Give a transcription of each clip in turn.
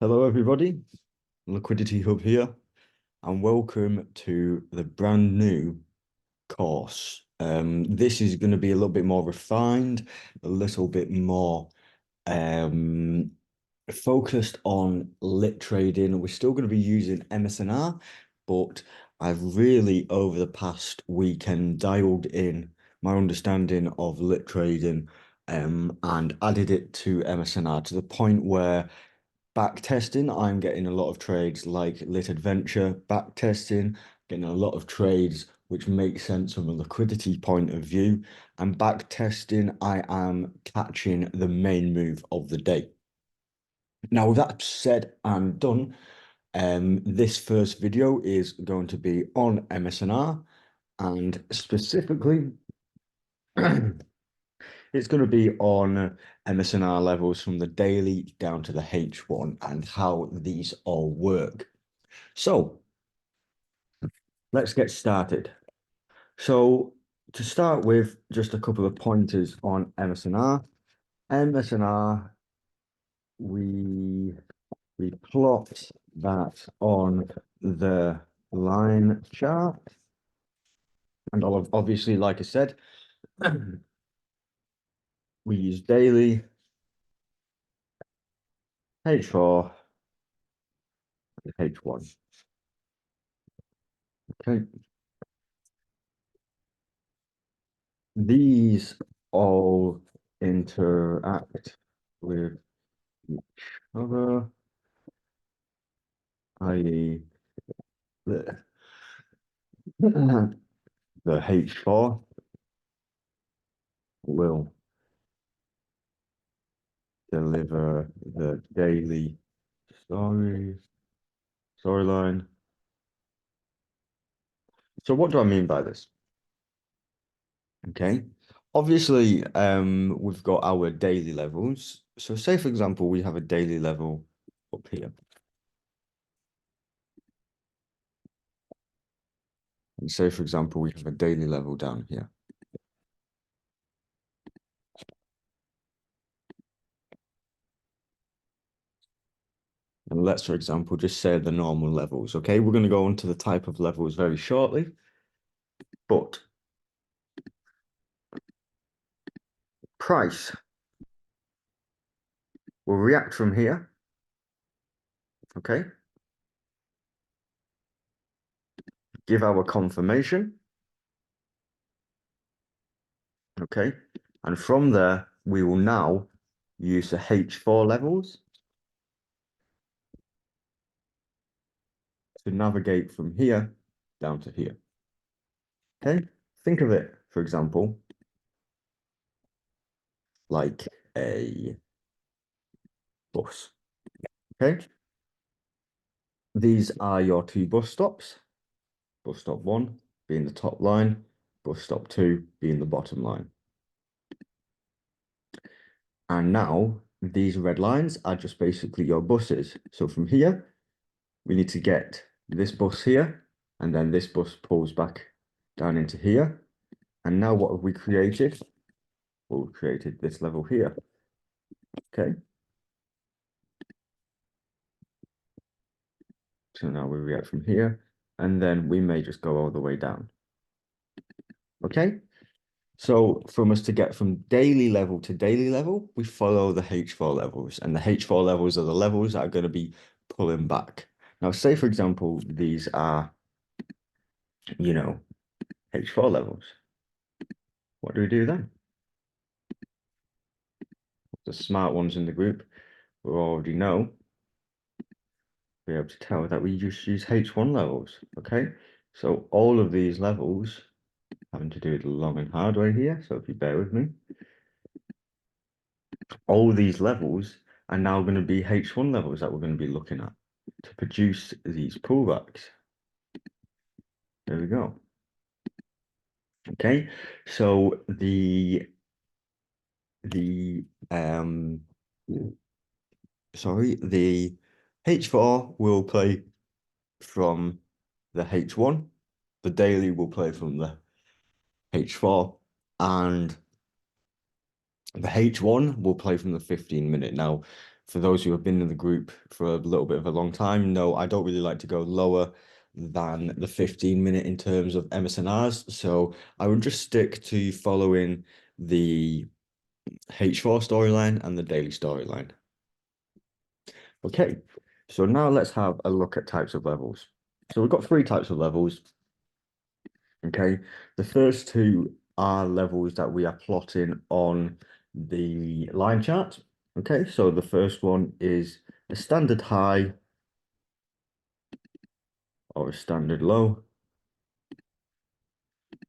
Hello, everybody. Liquidity Hub here, and welcome to the brand new course. This is going to be a little bit more refined, a little bit more focused on lit trading. We're still going to be using MSNR, but I've really, over the past weekend, dialed in my understanding of lit trading and added it to MSNR to the point where back testing, I'm getting a lot of trades like Lit Adventure, back testing, getting a lot of trades which make sense from a liquidity point of view. And back testing, I am catching the main move of the day. Now, with that said and done, this first video is going to be on MSNR and specifically it's going to be on MSNR levels from the daily down to the H1 and how these all work. So let's get started. So to start with, just a couple of pointers on MSNR. MSNR, we plot that on the line chart. And obviously, like I said, we use daily, H4, and H1. Okay. These all interact with each other, i.e. the H4 will deliver the daily storyline. So what do I mean by this? Okay, obviously, we've got our daily levels. So say, for example, we have a daily level up here. And say, for example, we have a daily level down here. And let's, for example, just say the normal levels. Okay, we're going to go on to the type of levels very shortly. But price will react from here. Okay. Give our confirmation. Okay. And from there, we will now use the H4 levels to navigate from here down to here. Okay. Think of it, for example, like a bus. Okay. These are your two bus stops. Bus stop 1 being the top line, bus stop 2 being the bottom line. And now these red lines are just basically your buses. So from here, we need to get this bus here, and then this bus pulls back down into here. And now what have we created? Well, we've created this level here. Okay. So now we react from here, and then we may just go all the way down. Okay. So from us to get from daily level to daily level, we follow the H4 levels, and the H4 levels are the levels that are going to be pulling back. Now, say, for example, these are, H4 levels. What do we do then? The smart ones in the group will already know, be able to tell that we just use H1 levels, okay? So all of these levels, having to do the long and hard way here, so if you bear with me, all these levels are now going to be H1 levels that we're going to be looking at to produce these pullbacks. There we go. Okay, so the H4 will play from the H1, the daily will play from the H4, and the H1 will play from the 15-minute. Now, for those who have been in the group for a little bit of a long time, know I don't really like to go lower than the 15-minute in terms of MSNRs. So I would just stick to following the H4 storyline and the daily storyline. Okay, so now let's have a look at types of levels. So we've got three types of levels. Okay, the first two are levels that we are plotting on the line chart. Okay, so the first one is a standard high or a standard low.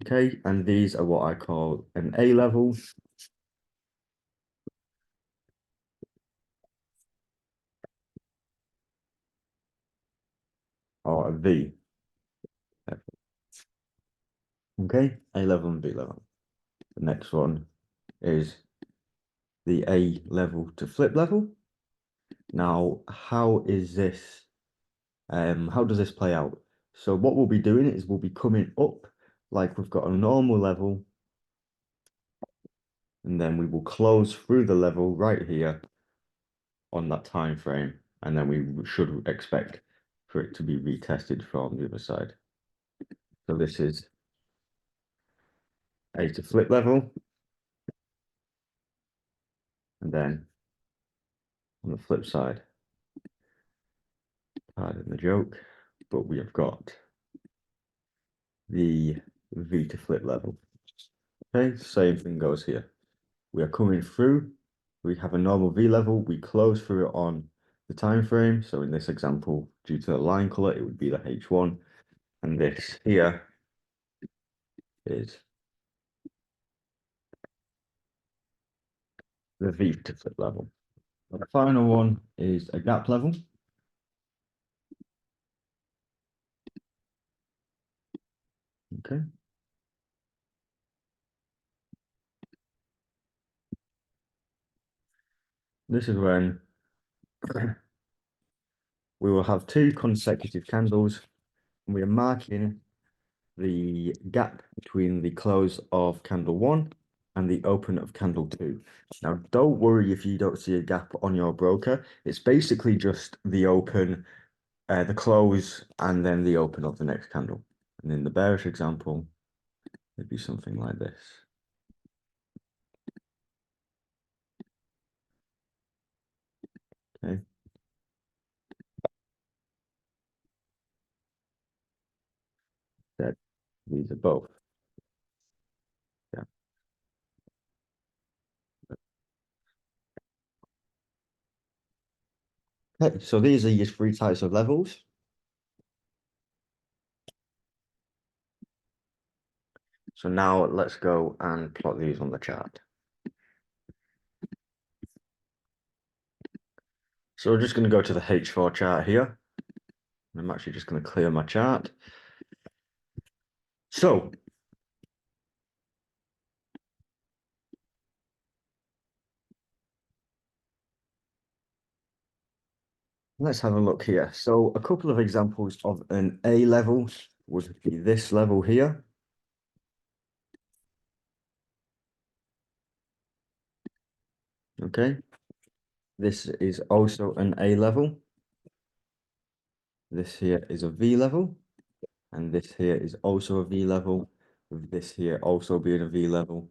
Okay, and these are what I call an A level. Or a V. Okay, A level and B level. The next one is the A level to flip level. Now, how is this? How does this play out? So what we'll be doing is we'll be coming up like we've got a normal level, and then we will close through the level right here on that time frame, and then we should expect for it to be retested from the other side. So this is A to flip level, and then on the flip side, pardon the joke, but we have got the V to flip level. Okay, same thing goes here. We are coming through, we have a normal V level, we close through it on the time frame. So in this example, due to the line color, it would be the H1, and this here is the V to flip level. The final one is a gap level. Okay. This is when we will have two consecutive candles, and we are marking the gap between the close of candle 1 and the open of candle 2. Now, don't worry if you don't see a gap on your broker. It's basically just the open, the close, and then the open of the next candle. And in the bearish example, it'd be something like this. Okay. That these are both. Yeah. Okay, so these are your three types of levels. So now let's go and plot these on the chart. So we're just going to go to the H4 chart here. I'm actually just going to clear my chart. So let's have a look here. So a couple of examples of an A level would be this level here. Okay. This is also an A level. This here is a V level. And this here is also a V level, with this here also being a V level.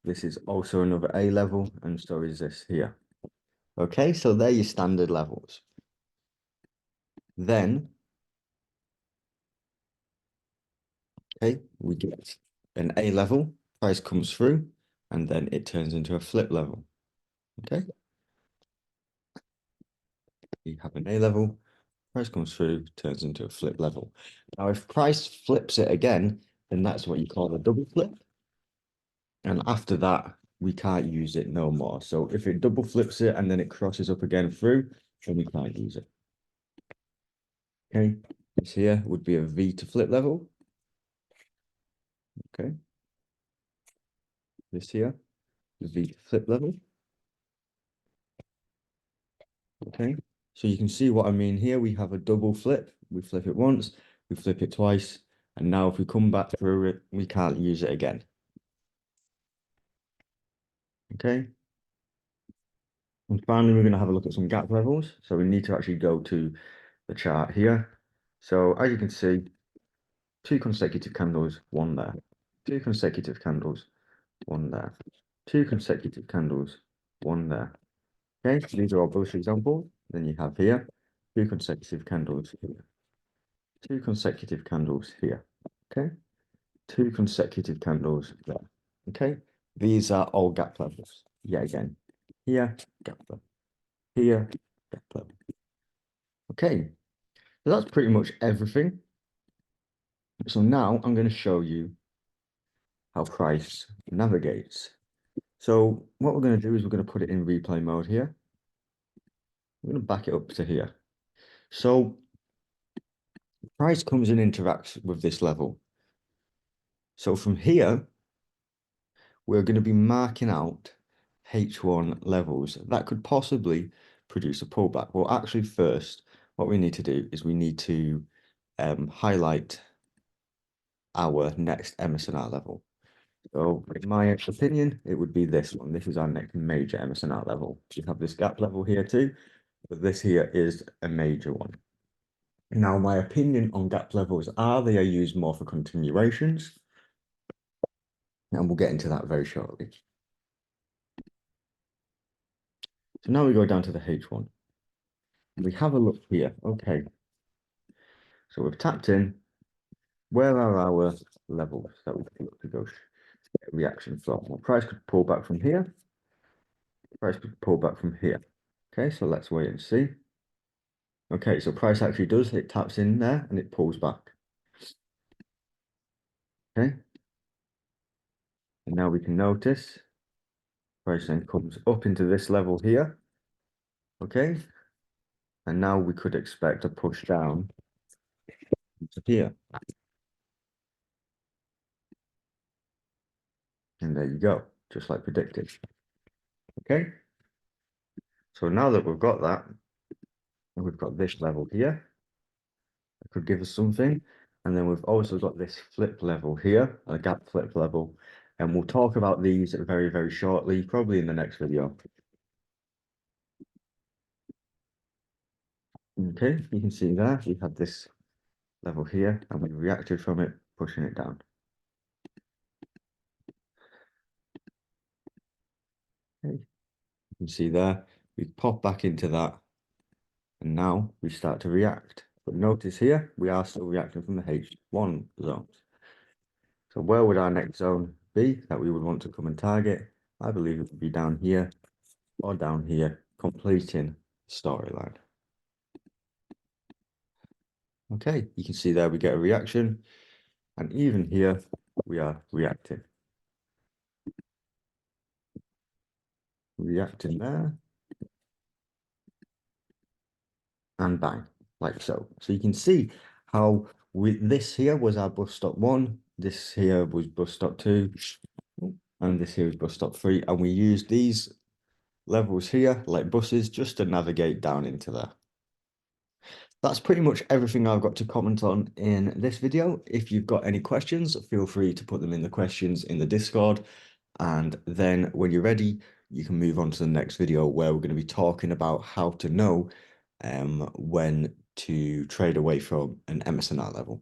This is also another A level, and so is this here. Okay, so they're your standard levels. Then, okay, we get an A level, price comes through, and then it turns into a flip level. Okay. You have an A level, price comes through, turns into a flip level. Now, if price flips it again, then that's what you call a double flip. And after that, we can't use it no more. So if it double flips it and then it crosses up again through, then we can't use it. Okay, this here would be a V to flip level. Okay. This here, V to flip level. Okay, so you can see what I mean here. We have a double flip. We flip it once, we flip it twice, and now if we come back through it, we can't use it again. Okay. And finally, we're going to have a look at some gap levels. So we need to actually go to the chart here. So as you can see, two consecutive candles, one there. Two consecutive candles, one there. Two consecutive candles, one there. Okay, so these are all bullish examples. Then you have here, two consecutive candles here. Two consecutive candles here. Okay, two consecutive candles there. Okay, these are all gap levels. Yeah, again, here, gap level. Here, gap level. Okay, so that's pretty much everything. So now I'm going to show you how price navigates. So what we're going to do is we're going to put it in replay mode here. We're going to back it up to here. So price comes and interacts with this level. So from here, we're going to be marking out H1 levels that could possibly produce a pullback. Well, actually, first, what we need to do is we need to highlight our next MSNR level. So in my opinion, it would be this one. This is our next major MSNR level. We have this gap level here too, but this here is a major one. Now, my opinion on gap levels are they are used more for continuations, and we'll get into that very shortly. So now we go down to the H1. We have a look here. Okay. So we've tapped in. Where are our levels that we can look to go reaction from? Well, price could pull back from here. Price could pull back from here. Okay, so let's wait and see. Okay, so price actually does, it taps in there and it pulls back. Okay. And now we can notice price then comes up into this level here. Okay. And now we could expect a push down to here. And there you go, just like predicted. Okay. So now that we've got that, and we've got this level here, that could give us something. And then we've also got this flip level here, a gap flip level. And we'll talk about these very, very shortly, probably in the next video. Okay, you can see there, we have this level here, and we reacted from it, pushing it down. Okay, you can see there, we pop back into that, and now we start to react. But notice here, we are still reacting from the H1 zones. So where would our next zone be that we would want to come and target? I believe it would be down here or down here, completing storyline. Okay, you can see there we get a reaction, and even here we are reacting. Reacting there, and bang, like so. So you can see how this here was our bus stop 1, this here was bus stop 2, and this here is bus stop 3, and we used these levels here like buses just to navigate down into there. That's pretty much everything I've got to comment on in this video. If you've got any questions, feel free to put them in the questions in the Discord, and then when you're ready, you can move on to the next video where we're going to be talking about how to know when to trade away from an MSNR level.